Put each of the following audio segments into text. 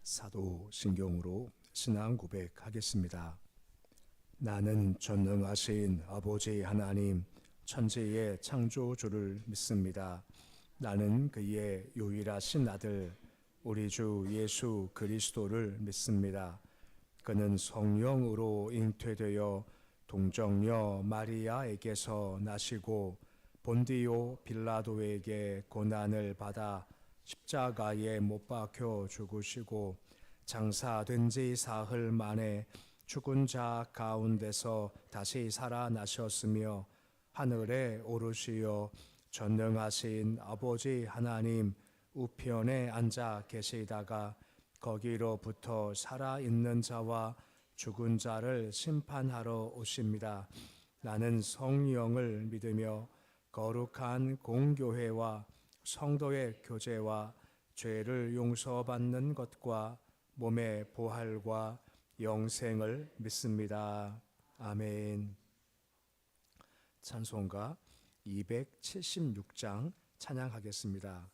사도신경으로 신앙 고백하겠습니다. 나는 전능하신 아버지 하나님 천지의 창조주를 믿습니다. 나는 그의 유일하신 아들 우리 주 예수 그리스도를 믿습니다. 그는 성령으로 잉태되어 동정녀 마리아에게서 나시고 본디오 빌라도에게 고난을 받아 십자가에 못 박혀 죽으시고 장사된 지 사흘 만에 죽은 자 가운데서 다시 살아나셨으며 하늘에 오르시어 전능하신 아버지 하나님 우편에 앉아 계시다가 거기로부터 살아있는 자와 죽은 자를 심판하러 오십니다. 나는 성령을 믿으며 거룩한 공교회와 성도의 교제와 죄를 용서받는 것과 몸의 부활과 영생을 믿습니다. 아멘. 찬송가 276장 찬양하겠습니다.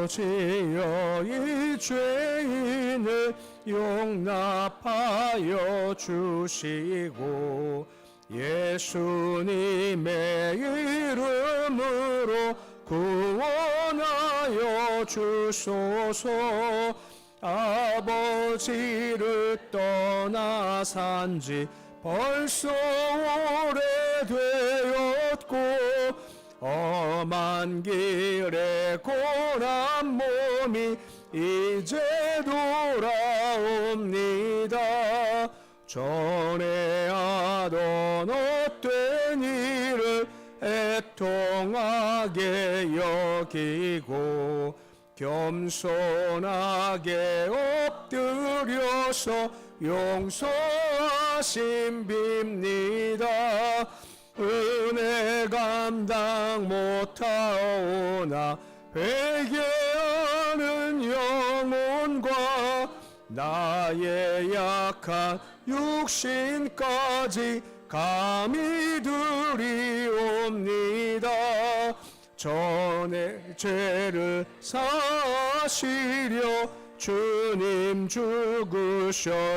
아버지여 이 죄인을 용납하여 주시고 예수님의 이름으로 구원하여 주소서. 아버지를 떠나 산지 벌써 오래되었고 험한 길에 고난 몸이 이제 돌아옵니다. 전에 하던 헛된 일을 애통하게 여기고 겸손하게 엎드려서 용서하심 빕니다. 은혜 감당 못하오나 회개하는 영혼과 나의 약한 육신까지 감히 드리옵니다. 전에 죄를 사시려 주님 죽으셨으니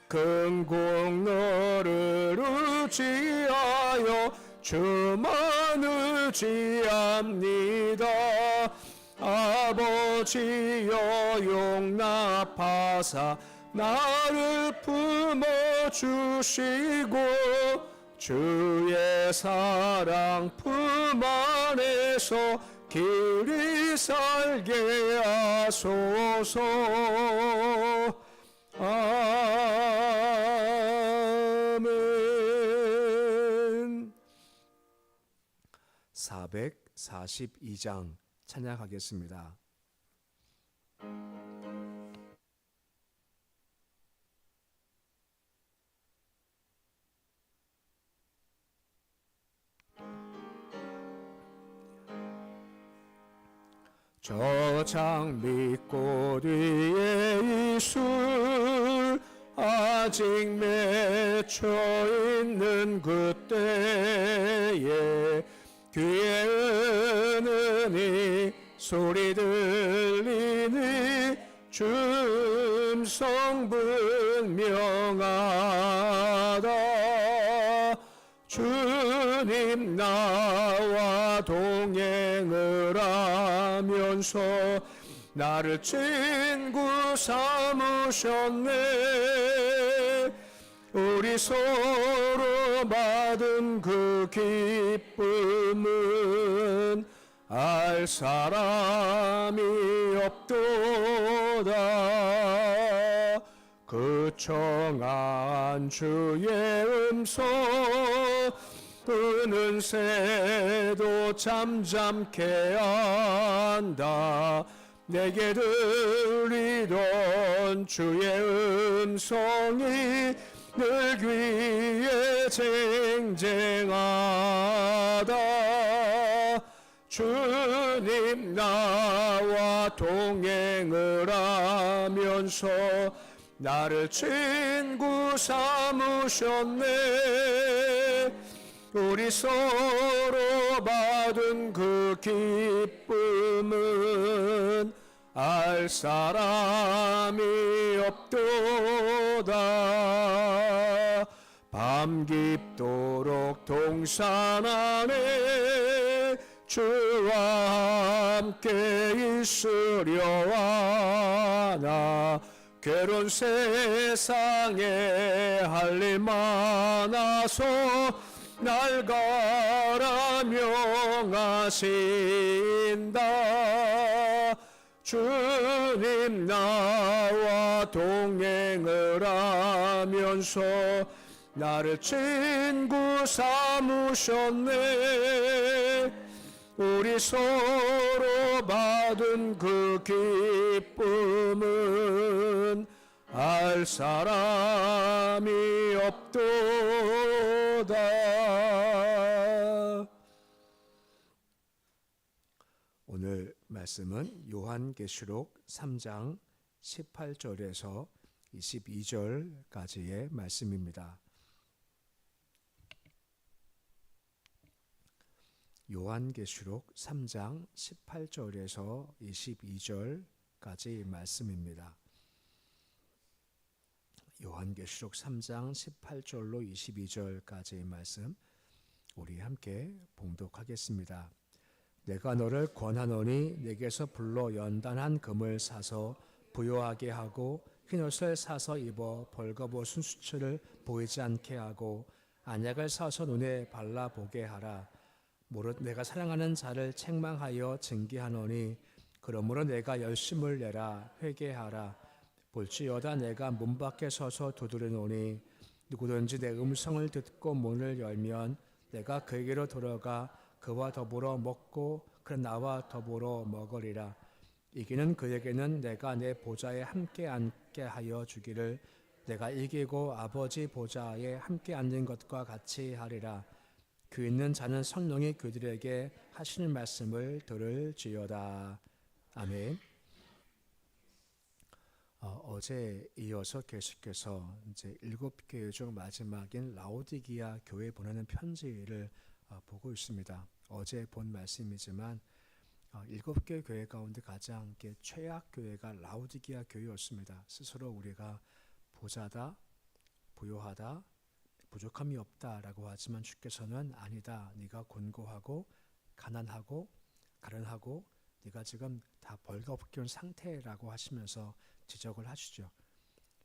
큰 공로를 의지하여 주만 의지합니다. 아버지여 용납하사 나를 품어주시고 주의 사랑 품 안에서 길이 살게 하소서. 아멘. 442장 찬양하겠습니다. 저 장미꽃 위에 이술 아직 맺혀 있는 그때에 귀에 은은히 소리 들리니 춤성 분명하다. 주님 나와 동행을 하면서 나를 친구 삼으셨네. 우리 서로 받은 그 기쁨은 알 사람이 없도다. 그 청한 주의 음성 끄는 새도 잠잠케 한다. 내게 들리던 주의 음성이 늘 귀에 쟁쟁하다. 주님 나와 동행을 하면서 나를 친구 삼으셨네. 우리 서로 받은 그 기쁨은 알 사람이 없도다. 밤 깊도록 동산 안에 주와 함께 있으려 하나. 괴로운 세상에 할 일 많아서 날 가라 명하신다. 주님 나와 동행을 하면서 나를 친구 삼으셨네. 우리 서로 받은 그 기쁨은 알 사람이 없도다. 오늘 말씀은 요한계시록 3장 18절에서 22절까지의 말씀입니다. 요한계시록 3장 18절에서 22절까지 말씀입니다. 요한계시록 3장 18절로 22절까지의 말씀 우리 함께 봉독하겠습니다. 내가 너를 권하노니 내게서 불로 연단한 금을 사서 부요하게 하고 흰옷을 사서 입어 벌거벗은 수치를 보이지 않게 하고 안약을 사서 눈에 발라보게 하라. 무릇 내가 사랑하는 자를 책망하여 징계하노니 그러므로 내가 열심을 내라. 회개하라. 볼지어다 내가 문 밖에 서서 두드리노니 누구든지 내 음성을 듣고 문을 열면 내가 그에게로 들어가 그와 더불어 먹고 그는 나와 더불어 먹으리라. 이기는 그에게는 내가 내 보좌에 함께 앉게 하여 주기를 내가 이기고 아버지 보좌에 함께 앉는 것과 같이 하리라. 귀 있는 자는 성령이 그들에게 하시는 말씀을 들을지어다. 아멘. 어제 이어서 계속해서 이제 7교회 중 마지막인 라오디게아 교회에 보내는 편지를 보고 있습니다. 어제 본 말씀이지만 7개 교회 가운데 가장 최악 교회가 라오디게아 교회였습니다. 스스로 우리가 부자다, 부요하다, 부족함이 없다라고 하지만 주께서는 아니다. 네가 곤고하고 가난하고 가련하고 네가 지금 다 벌거벗긴 상태라고 하시면서 지적을 하시죠.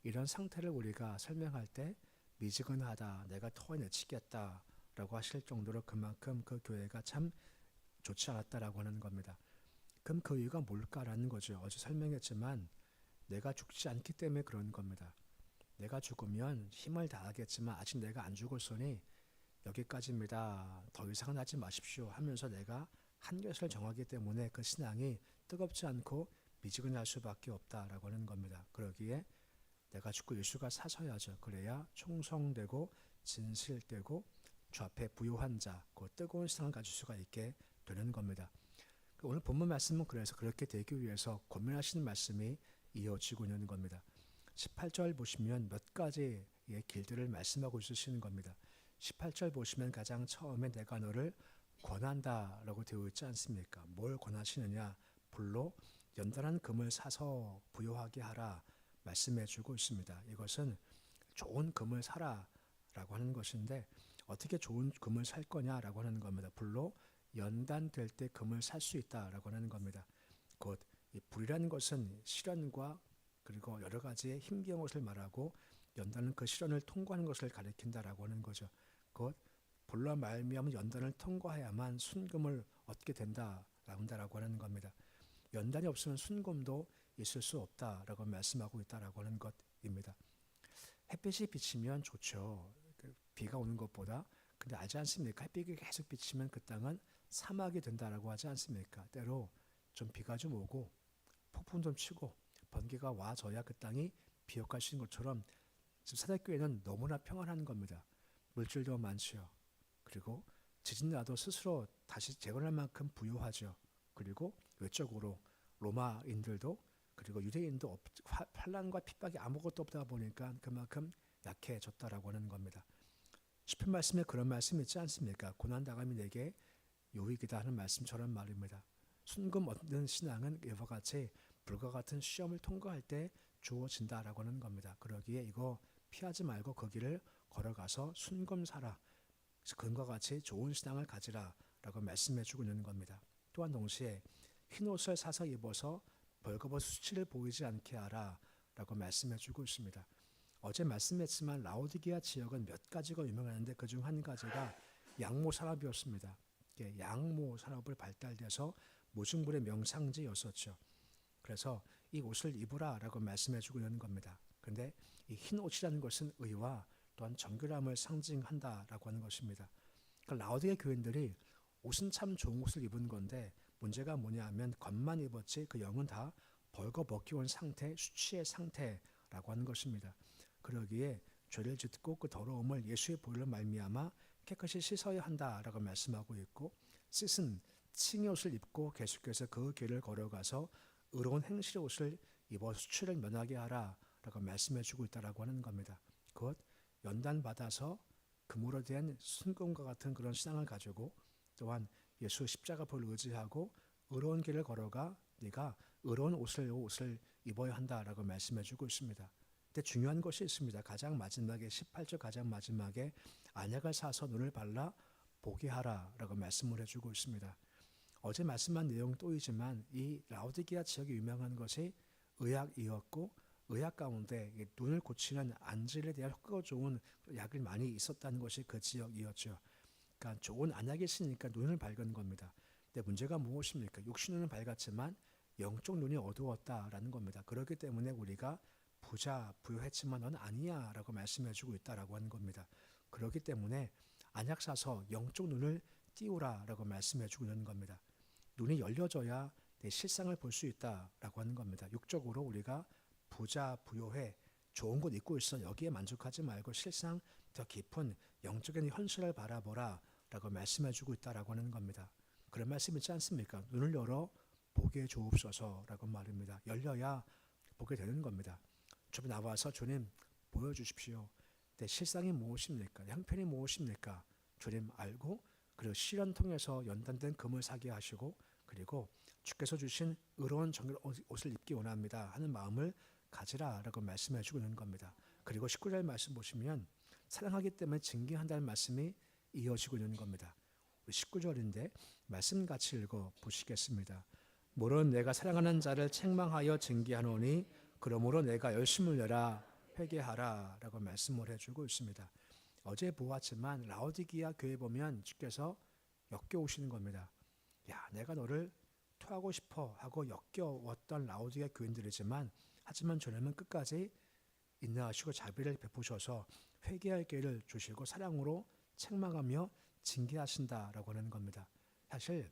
이런 상태를 우리가 설명할 때 미지근하다, 내가 토해내치겠다 라고 하실 정도로 그만큼 그 교회가 참 좋지 않았다라고 하는 겁니다. 그럼 그 이유가 뭘까라는 거죠. 어제 설명했지만 내가 죽지 않기 때문에 그런 겁니다. 내가 죽으면 힘을 다하겠지만 아직 내가 안 죽었으니 여기까지입니다. 더 이상은 하지 마십시오 하면서 내가 한계를 정하기 때문에 그 신앙이 뜨겁지 않고 미지근할 수밖에 없다라고 하는 겁니다. 그러기에 내가 죽고 예수가 사셔야죠. 그래야 충성되고 진실되고 주 앞에 부요한 자, 그 뜨거운 신앙을 가질 수가 있게 되는 겁니다. 오늘 본문 말씀은 그래서 그렇게 되기 위해서 고민하시는 말씀이 이어지고 있는 겁니다. 18절 보시면 몇 가지의 길들을 말씀하고 있으시는 겁니다. 18절 보시면 가장 처음에 내가 너를 권한다 라고 되어 있지 않습니까? 뭘 권하시느냐? 불로 연단한 금을 사서 부요하게 하라 말씀해 주고 있습니다. 이것은 좋은 금을 사라 라고 하는 것인데 어떻게 좋은 금을 살 거냐라고 하는 겁니다. 불로 연단될 때 금을 살 수 있다라고 하는 겁니다. 곧 이 불이라는 것은 시련과 그리고 여러 가지의 힘겨운 것을 말하고 연단은 그 시련을 통과하는 것을 가리킨다라고 하는 거죠. 곧 불로 말미암은 연단을 통과해야만 순금을 얻게 된다라고 하는 겁니다. 연단이 없으면 순금도 있을 수 없다라고 말씀하고 있다라고 하는 것입니다. 햇빛이 비치면 좋죠. 비가 오는 것보다. 근데 알지 않습니까? 햇빛이 계속 비치면 그 땅은 사막이 된다라고 하지 않습니까? 때로 좀 비가 좀 오고 폭풍 좀 치고 번개가 와줘야 그 땅이 비옥할 수 있는 것처럼 지금 사대교회는 너무나 평안한 겁니다. 물질도 많지요. 그리고 지진 나도 스스로 다시 재건할 만큼 부유하죠. 그리고 외적으로 로마인들도 그리고 유대인도 환란과 핍박이 아무것도 없다 보니까 그만큼 약해졌다라고 하는 겁니다. 시편 말씀에 그런 말씀 있지 않습니까? 고난 당함이 내게 유익이다 하는 말씀처럼 말입니다. 순금 얻는 신앙은 이와 같이 불과 같은 시험을 통과할 때 주어진다라고 하는 겁니다. 그러기에 이거 피하지 말고 그 길을 걸어가서 순금 살아. 그과 같이 좋은 신앙을 가지라라고 말씀해주고 있는 겁니다. 또한 동시에 흰 옷을 사서 입어서 벌거벗은 수치를 보이지 않게 하라라고 말씀해주고 있습니다. 어제 말씀했지만 라오디게아 지역은 몇 가지가 유명한데 그중 한 가지가 양모 산업이었습니다. 양모 산업을 발달돼서 모중불의 명상지였었죠. 그래서 이 옷을 입으라라고 말씀해주고 있는 겁니다. 근데 이 흰 옷이라는 것은 의와 또한 정결함을 상징한다라고 하는 것입니다. 그러니까 라오디게 교인들이 옷은 참 좋은 옷을 입은 건데 문제가 뭐냐하면 겉만 입었지 그 영은 다 벌거벗겨 온 상태, 수치의 상태라고 하는 것입니다. 그러기에 죄를 짓고 그 더러움을 예수의 보혈로 말미암아 깨끗이 씻어야 한다라고 말씀하고 있고 씻은 칭의 옷을 입고 계속해서 그 길을 걸어가서 의로운 행실의 옷을 입어 수치를 면하게 하라라고 말씀해주고 있다라고 하는 겁니다. 곧 연단받아서 금으로 된 순금과 같은 그런 신앙을 가지고 또한 예수 십자가 볼을 의지하고 의로운 길을 걸어가 네가 의로운 옷을 입어야 한다라고 말씀해주고 있습니다. 근데 중요한 것이 있습니다. 가장 마지막에 18절 가장 마지막에 안약을 사서 눈을 발라 보게 하라라고 말씀을 해주고 있습니다. 어제 말씀한 내용 또이지만 이 라오디게아 지역이 유명한 것이 의학이었고 의학 가운데 눈을 고치는 안질에 대한 효과가 좋은 약이 많이 있었다는 것이 그 지역이었죠. 그러니까 좋은 안약이 있으니까 눈을 밝은 겁니다. 근데 문제가 무엇입니까? 육신 눈은 밝았지만 영적 눈이 어두웠다라는 겁니다. 그렇기 때문에 우리가 부유했지만 넌 아니야 라고 말씀해주고 있다라고 하는 겁니다. 그렇기 때문에 안약 사서 영적 눈을 띄우라 라고 말씀해주고 있는 겁니다. 눈이 열려져야 내 실상을 볼 수 있다라고 하는 겁니다. 육적으로 우리가 부유해 좋은 곳 입고 있어 여기에 만족하지 말고 실상 더 깊은 영적인 현실을 바라보라 라고 말씀해주고 있다라고 하는 겁니다. 그런 말씀 있지 않습니까? 눈을 열어 보게 주옵소서 라고 말입니다. 열려야 보게 되는 겁니다. 주님 나와서 주님 보여주십시오. 내 실상이 무엇입니까? 내 형편이 무엇입니까? 주님 알고 그리고 시련 통해서 연단된 금을 사게 하시고 그리고 주께서 주신 의로운 정결 옷을 입기 원합니다 하는 마음을 가지라라고 말씀해 주고 있는 겁니다. 그리고 19절 말씀 보시면 사랑하기 때문에 징계한다는 말씀이 이어지고 있는 겁니다. 19절인데 말씀 같이 읽어 보시겠습니다. 모르는 내가 사랑하는 자를 책망하여 징계하노니 그러므로 내가 열심을 내라 회개하라 라고 말씀을 해주고 있습니다. 어제 보았지만 라오디게아 교회 보면 주께서 역겨우시는 겁니다. 야, 내가 너를 토하고 싶어 하고 역겨웠던 라오디게아 교인들이지만 하지만 주님은 끝까지 인내하시고 자비를 베푸셔서 회개할 기회를 주시고 사랑으로 책망하며 징계하신다라고 하는 겁니다. 사실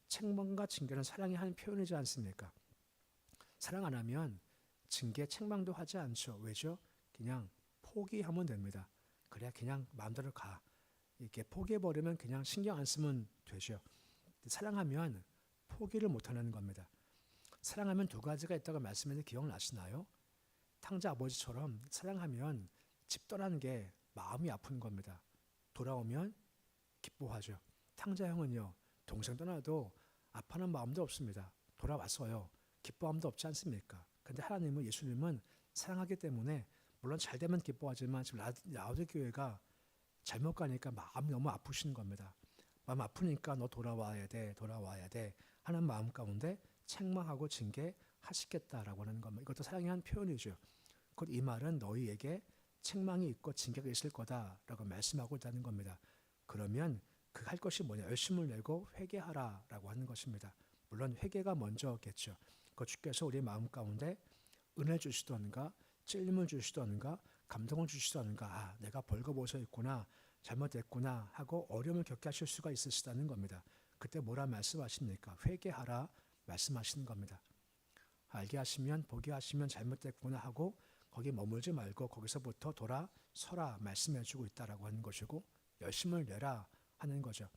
책망과 징계는 사랑의 한 표현이지 않습니까? 사랑 안 하면 징계, 책망도 하지 않죠. 왜죠? 그냥 포기하면 됩니다. 그래야 그냥 마음대로 가. 이렇게 포기해버리면 그냥 신경 안 쓰면 되죠. 사랑하면 포기를 못하는 겁니다. 사랑하면 두 가지가 있다고 말씀했는데 기억나시나요? 탕자 아버지처럼 사랑하면 집 떠나는 게 마음이 아픈 겁니다. 돌아오면 기뻐하죠. 탕자 형은요. 동생 떠나도 아파하는 마음도 없습니다. 돌아왔어요. 기뻐함도 없지 않습니까? 근데 하나님은 예수님은 사랑하기 때문에 물론 잘 되면 기뻐하지만 지금 라오디게아 교회가 잘못 가니까 마음이 너무 아프신 겁니다. 마음 아프니까 너 돌아와야 돼 하는 마음 가운데 책망하고 징계하시겠다라고 하는 겁니다. 이것도 사랑의 한 표현이죠. 곧 이 말은 너희에게 책망이 있고 징계가 있을 거다라고 말씀하고 있다는 겁니다. 그러면 그 할 것이 뭐냐? 열심을 내고 회개하라라고 하는 것입니다. 물론 회개가 먼저겠죠. 그 주께서 우리 마음 가운데 은혜 주시던가 찔림을 주시던가 감동을 주시던가 아, 내가 벌거벗어 있구나 잘못됐구나 하고 어려움을 겪게 하실 수가 있으시다는 겁니다. 그때 뭐라 말씀하십니까? 회개하라 말씀하시는 겁니다. 알게 하시면 보게 하시면 잘못됐구나 하고 거기 머물지 말고 거기서부터 돌아서라 말씀해 주고 있다라고 하는 것이고 열심을 내라 하는 거죠.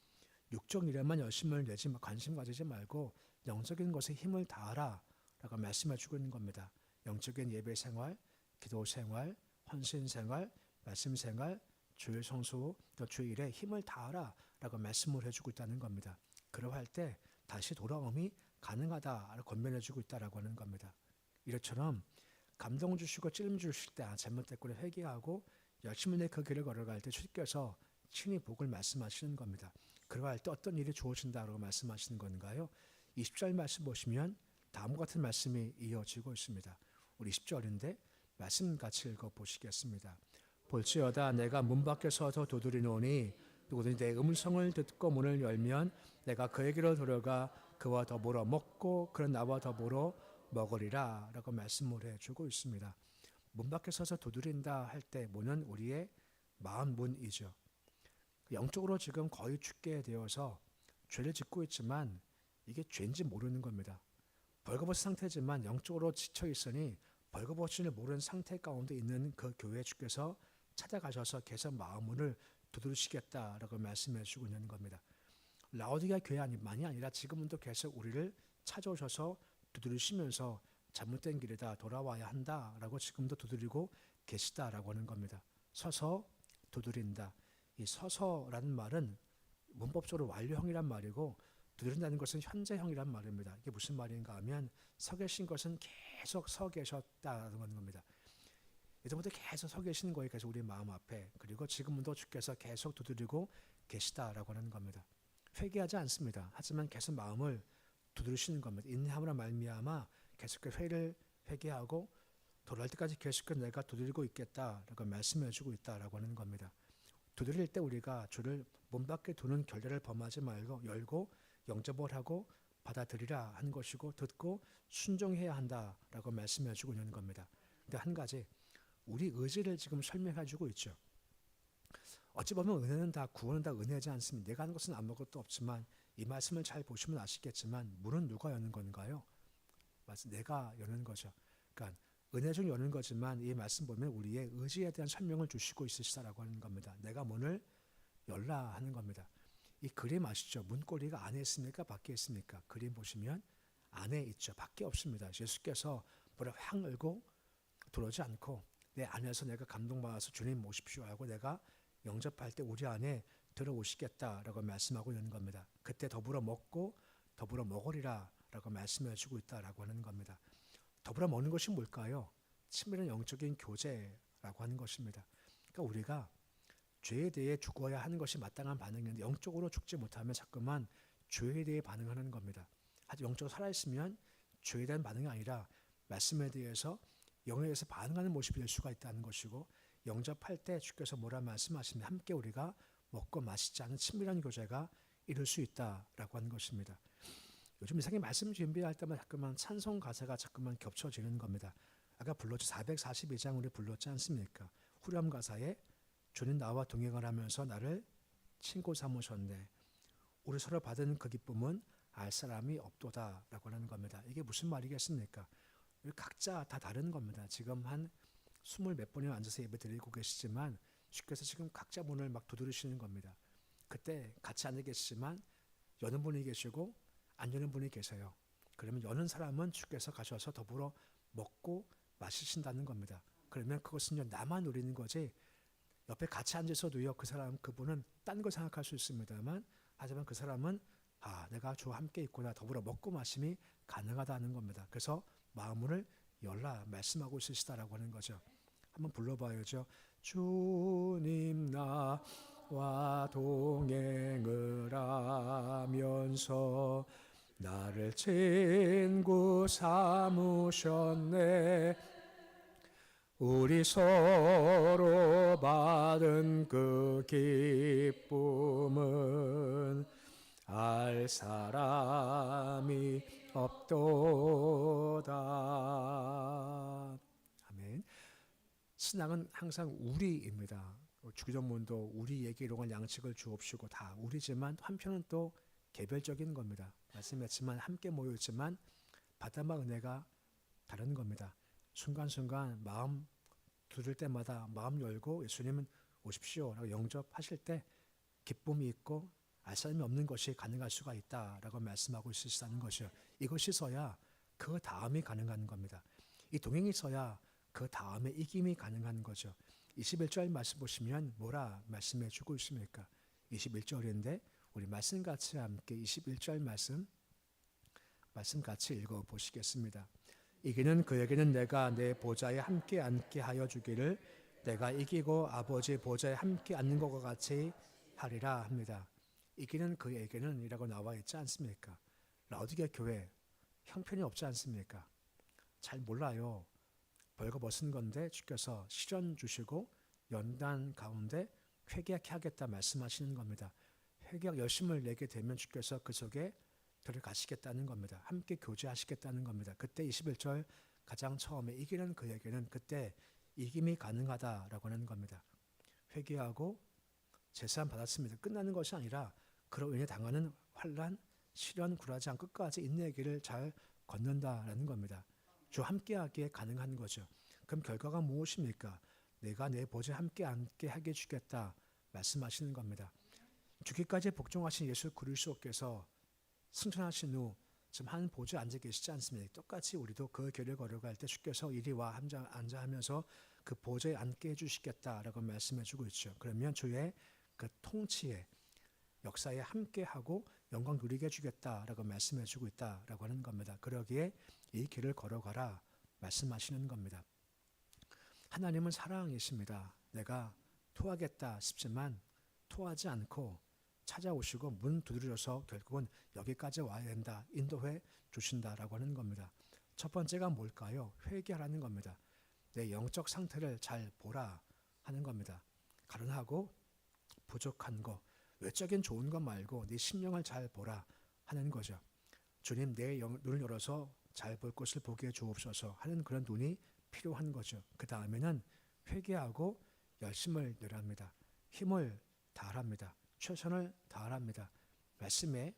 육적 일에만 열심을 내지 관심 가지지 말고 영적인 것에 힘을 다하라 라고 말씀해 주고 있는 겁니다. 영적인 예배 생활, 기도 생활, 헌신 생활, 말씀 생활, 주일 성수, 또 주일에 힘을 다하라 라고 말씀을 해주고 있다는 겁니다. 그러할 때 다시 돌아옴이 가능하다라고 권면해 주고 있다라고 하는 겁니다. 이처럼 감동 주시고 찔림 주실 때 잘못됐고 회개하고 열심히 내 그 길을 걸어갈 때 주님께서 친히 복을 말씀하시는 겁니다. 그러할 때 어떤 일이 주어진다고 말씀하시는 건가요? 20절 말씀 보시면 다음과 같은 말씀이 이어지고 있습니다. 우리 10절인데 말씀 같이 읽어보시겠습니다. 볼지어다 내가 문 밖에 서서 두드리노니 누구든지 내 음성을 듣고 문을 열면 내가 그에게로 들어가 그와 더불어 먹고 그는 나와 더불어 먹으리라 라고 말씀을 해주고 있습니다. 문 밖에 서서 두드린다 할 때 문은 우리의 마음 문이죠. 영적으로 지금 거의 죽게 되어서 죄를 짓고 있지만 이게 죄인지 모르는 겁니다. 벌거벗은 상태지만 영적으로 지쳐 있으니 벌거벗은을 모르는 상태 가운데 있는 그 교회 주께서 찾아가셔서 계속 마음 문을 두드리시겠다라고 말씀해 주고 있는 겁니다. 라오디게아 교회만이 아니라 지금은 또 계속 우리를 찾아오셔서 두드리시면서 잘못된 길이다 돌아와야 한다라고 지금도 두드리고 계시다라고 하는 겁니다. 서서 두드린다. 이 서서라는 말은 문법적으로 완료형이란 말이고 두드린다는 것은 현재형이란 말입니다. 이게 무슨 말인가 하면 서 계신 것은 계속 서 계셨다는 겁니다. 예전부터 계속 서 계시는 거예요. 계속 우리 마음 앞에. 그리고 지금도 주께서 계속 두드리고 계시다라고 하는 겁니다. 회개하지 않습니다. 하지만 계속 마음을 두드리시는 겁니다. 인내함으로 말미암아 계속 회개하고 돌아올 때까지 계속 내가 두드리고 있겠다라고 말씀해 주고 있다라고 하는 겁니다. 두드릴 때 우리가 주를 문 밖에 두는 결례를 범하지 말고 열고 영접을 하고 받아들이라 하는 것이고 듣고 순종해야 한다라고 말씀해 주고 있는 겁니다. 근데 한 가지 우리 의지를 지금 설명해 주고 있죠. 어찌 보면 은혜는 다 구원은 다 은혜지 않습니다. 내가 하는 것은 아무것도 없지만 이 말씀을 잘 보시면 아시겠지만 문은 누가 여는 건가요? 내가 여는 거죠. 그러니까 은혜 중 여는 거지만 이 말씀 보면 우리의 의지에 대한 설명을 주시고 있으시다라고 하는 겁니다. 내가 문을 열라 하는 겁니다. 이 그림 아시죠? 문고리가 안에 있습니까? 밖에 있습니까? 그림 보시면 안에 있죠. 밖에 없습니다. 예수께서 문을 확 열고 들어오지 않고 내 안에서 내가 감동받아서 주님 오십시오 하고 내가 영접할 때 우리 안에 들어오시겠다라고 말씀하고 있는 겁니다. 그때 더불어 먹고 더불어 먹으리라 라고 말씀해 주고 있다라고 하는 겁니다. 더불어 먹는 것이 뭘까요? 친밀한 영적인 교제라고 하는 것입니다. 그러니까 우리가 죄에 대해 죽어야 하는 것이 마땅한 반응인데 영적으로 죽지 못하면 자꾸만 죄에 대해 반응하는 겁니다. 하지만 영적으로 살아있으면 죄에 대한 반응이 아니라 말씀에 대해서 영에 대해서 반응하는 모습이 될 수가 있다는 것이고 영접할 때 주께서 뭐라 말씀하시면 함께 우리가 먹고 마시지 않은 친밀한 교제가 이룰 수 있다라고 하는 것입니다. 요즘 이상하게 말씀 준비할 때마다 자꾸만 찬송 가사가 자꾸만 겹쳐지는 겁니다. 아까 불렀죠. 442장 우리 불렀지 않습니까? 후렴 가사에 주님 나와 동행을 하면서 나를 친구 삼으셨네. 우리 서로 받은 그 기쁨은 알 사람이 없도다 라고 하는 겁니다. 이게 무슨 말이겠습니까? 각자 다 다른 겁니다. 지금 한 20몇 분이 앉아서 예배 드리고 계시지만 주께서 지금 각자 문을 막 두드리시는 겁니다. 그때 같이 앉아 계시지만 여는 분이 계시고 안 여는 분이 계세요. 그러면 여는 사람은 주께서 가셔서 더불어 먹고 마시신다는 겁니다. 그러면 그것은요 나만 누리는 거지 옆에 같이 앉아서도요 그분은 딴 거 생각할 수 있습니다만 하지만 그 사람은 내가 주와 함께 있구나 더불어 먹고 마심이 가능하다는 겁니다. 그래서 마음을 열라 말씀하고 있으시다라고 하는 거죠. 한번 불러봐야죠. 주님 나와 동행을 하면서 나를 친구 삼으셨네. 우리 서로 받은 그 기쁨은 알 사람이 없도다. 아멘. 신앙은 항상 우리입니다. 주기도문도 우리에게 이런 양식을 주옵시고 다 우리지만 한편은 또 개별적인 겁니다. 말씀했지만 함께 모여있지만 바다마 은혜가 다른 겁니다. 순간순간 마음 들을 때마다 마음 열고 예수님은 오십시오 라고 영접하실 때 기쁨이 있고 알 사람이 없는 것이 가능할 수가 있다라고 말씀하고 있으시다는 것이요. 이것이 있어야 그 다음이 가능한 겁니다. 이 동행이 있어야 그 다음에 이김이 가능한 거죠. 21절 말씀 보시면 뭐라 말씀해 주고 있습니까? 21절인데 우리 말씀 같이 함께 21절 말씀 같이 읽어 보시겠습니다. 이기는 그에게는 내가 내 보좌에 함께 앉게 하여 주기를 내가 이기고 아버지 보좌에 함께 앉는 것과 같이 하리라 합니다. 이기는 그에게는 이라고 나와 있지 않습니까? 라오디게 교회 형편이 없지 않습니까? 잘 몰라요. 벌거벗은 건데 주께서 시련 주시고 연단 가운데 회개케 하겠다 말씀하시는 겁니다. 회개학 열심을 내게 되면 주께서 그 속에 들어가시겠다는 겁니다. 함께 교제하시겠다는 겁니다. 그때 21절 가장 처음에 이기는 그에게는 그때 이김이 가능하다라고 하는 겁니다. 회개하고 제사함 받았습니다. 끝나는 것이 아니라 그로 인해 당하는 환난, 시련 굴하지 않고 끝까지 인내의 길을 잘 걷는다라는 겁니다. 주 함께하기에 가능한 거죠. 그럼 결과가 무엇입니까? 내가 내 보좌에 함께 앉게 하게 주겠다 말씀하시는 겁니다. 죽기까지 복종하신 예수 그리스도께서 승천하신 후 지금 한 보좌에 앉아 계시지 않습니까? 똑같이 우리도 그 길을 걸어갈 때 주께서 이리 와 앉아 하면서 그 보좌에 앉게 해주시겠다라고 말씀해 주고 있죠. 그러면 주의 그 통치에 역사에 함께하고 영광 누리게 해주겠다라고 말씀해 주고 있다라고 하는 겁니다. 그러기에 이 길을 걸어가라 말씀하시는 겁니다. 하나님은 사랑이십니다. 내가 토하겠다 싶지만 토하지 않고 찾아오시고 문 두드려서 결국은 여기까지 와야 된다. 인도해 주신다라고 하는 겁니다. 첫 번째가 뭘까요? 회개하라는 겁니다. 내 영적 상태를 잘 보라 하는 겁니다. 가련하고 부족한 거, 외적인 좋은 것 말고 네 심령을 잘 보라 하는 거죠. 주님 내 눈을 열어서 잘 볼 것을 보게 해 주옵소서 하는 그런 눈이 필요한 거죠. 그 다음에는 회개하고 열심을 내랍니다. 힘을 다합니다. 최선을 다합니다. 말씀에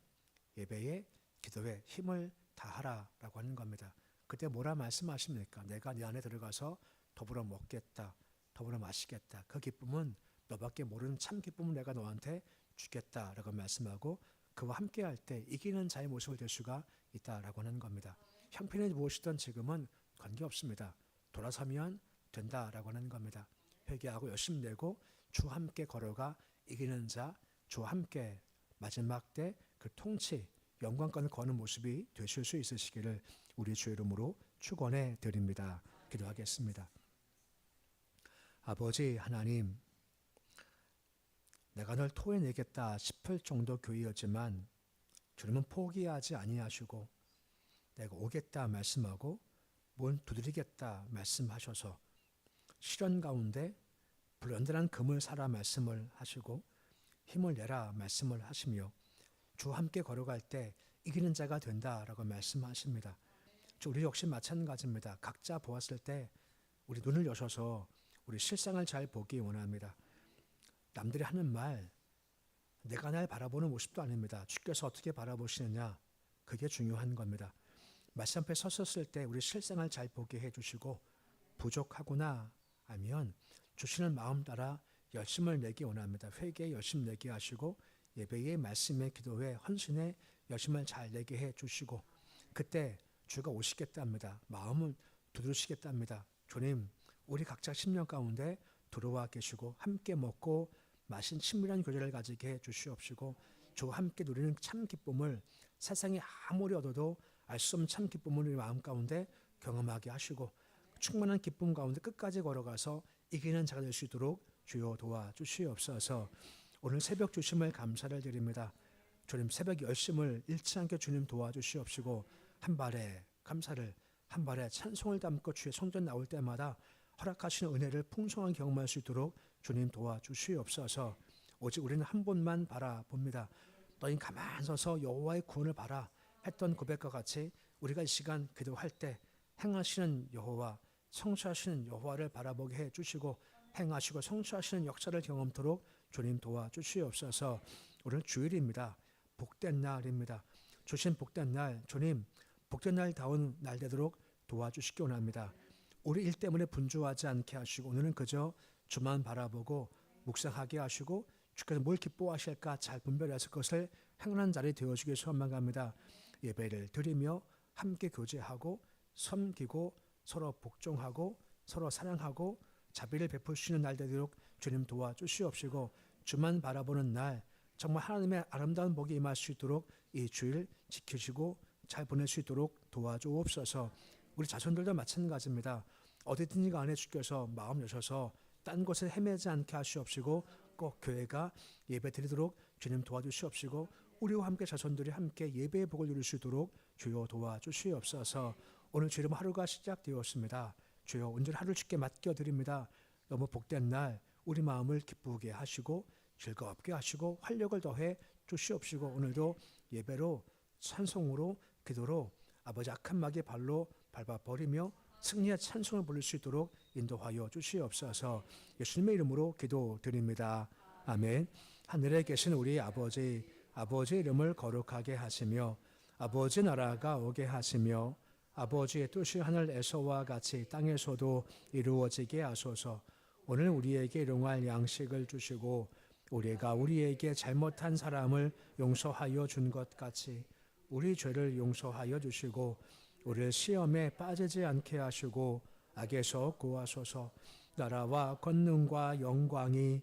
예배에 기도에 힘을 다하라라고 하는 겁니다. 그때 뭐라 말씀하십니까? 내가 네 안에 들어가서 더불어 먹겠다. 더불어 마시겠다. 그 기쁨은 너밖에 모르는 참 기쁨을 내가 너한테 주겠다라고 말씀하고 그와 함께할 때 이기는 자의 모습을 될 수가 있다라고 하는 겁니다. 형편이 무엇이든 지금은 관계없습니다. 돌아서면 된다라고 하는 겁니다. 회개하고 열심 내고 주와 함께 걸어가 이기는 자, 주와 함께 마지막 때 그 통치, 영광권을 거는 모습이 되실 수 있으시기를 우리 주의 이름으로 축원해 드립니다. 기도하겠습니다. 아버지 하나님, 내가 널 토해내겠다 싶을 정도 교회였지만 주님은 포기하지 아니하시고 내가 오겠다 말씀하고 문 두드리겠다 말씀하셔서 시련 가운데 불연단한 금을 사라 말씀을 하시고 힘을 내라 말씀을 하시며 주와 함께 걸어갈 때 이기는 자가 된다라고 말씀하십니다. 우리 역시 마찬가지입니다. 각자 보았을 때 우리 눈을 여셔서 우리 실상을 잘 보기 원합니다. 남들이 하는 말, 내가 날 바라보는 모습도 아닙니다. 주께서 어떻게 바라보시느냐, 그게 중요한 겁니다. 말씀 앞에 섰을 때 우리 실상을 잘 보게 해주시고 부족하구나 하면 주시는 마음 따라 열심을 내기 원합니다. 회개에 열심 내게 하시고 예배에 말씀에 기도에 헌신에 열심을 잘 내게 해주시고 그때 주가 오시겠답니다. 마음을 두드리시겠답니다. 주님, 우리 각자 심령 가운데 들어와 계시고 함께 먹고 마신 친밀한 교제를 가지게 해주시옵시고 주와 함께 누리는 참 기쁨을 세상에 아무리 얻어도 알 수 없는 참 기쁨을 우리 마음 가운데 경험하게 하시고 충만한 기쁨 가운데 끝까지 걸어가서 이기는 자가 될 수 있도록 주여 도와주시옵소서. 오늘 새벽 주심을 감사를 드립니다. 주님 새벽 열심을 잃지 않게 주님 도와주시옵시고 한 발에 감사를 한 발에 찬송을 담고 주의 성전 나올 때마다 허락하시는 은혜를 풍성한 경험할 수 있도록 주님 도와주시옵소서. 오직 우리는 한 번만 바라봅니다. 너희 가만 서서 여호와의 구원을 바라 했던 고백과 같이 우리가 이 시간 기도할 때 행하시는 여호와, 성취하시는 여호와를 바라보게 해주시고 행하시고 성취하시는 역사를 경험토록 주님 도와주시옵소서. 오늘 주일입니다. 복된 날입니다. 주신 복된 날, 주님 복된 날다운 날 되도록 도와주시기 원합니다. 우리 일 때문에 분주하지 않게 하시고 오늘은 그저 주만 바라보고 묵상하게 하시고 주께서 뭘 기뻐하실까 잘 분별해서 그것을 행하는 자리 되어주길 소망합니다. 예배를 드리며 함께 교제하고 섬기고 서로 복종하고 서로 사랑하고 자비를 베푸시는 날 되도록 주님 도와주시옵시고, 주만 바라보는 날 정말 하나님의 아름다운 복이 임할 수 있도록 이 주일 지키시고 잘 보낼 수 있도록 도와주옵소서. 우리 자손들도 마찬가지입니다. 어디든지 간에 주께서 마음 여셔서 딴 곳에 헤매지 않게 하시옵시고, 꼭 교회가 예배 드리도록 주님 도와주시옵시고, 우리와 함께 자손들이 함께 예배의 복을 누릴 수 있도록 주여 도와주시옵소서. 오늘 주님 하루가 시작되었습니다. 주여 온전히 하루를 주께 맡겨드립니다. 너무 복된 날 우리 마음을 기쁘게 하시고 즐겁게 하시고 활력을 더해 주시옵시고, 오늘도 예배로 찬송으로 기도로 아버지 악한 마귀의 발로 밟아버리며 승리의 찬송을 부를 수 있도록 인도하여 주시옵소서. 예수님의 이름으로 기도드립니다. 아멘. 하늘에 계신 우리 아버지, 아버지의 이름을 거룩하게 하시며 아버지 나라가 오게 하시며 아버지의 뜻이 하늘에서와 같이 땅에서도 이루어지게 하소서. 오늘 우리에게 일용할 양식을 주시고 우리가 우리에게 잘못한 사람을 용서하여 준 것 같이 우리 죄를 용서하여 주시고 우리를 시험에 빠지지 않게 하시고 악에서 구하소서. 나라와 권능과 영광이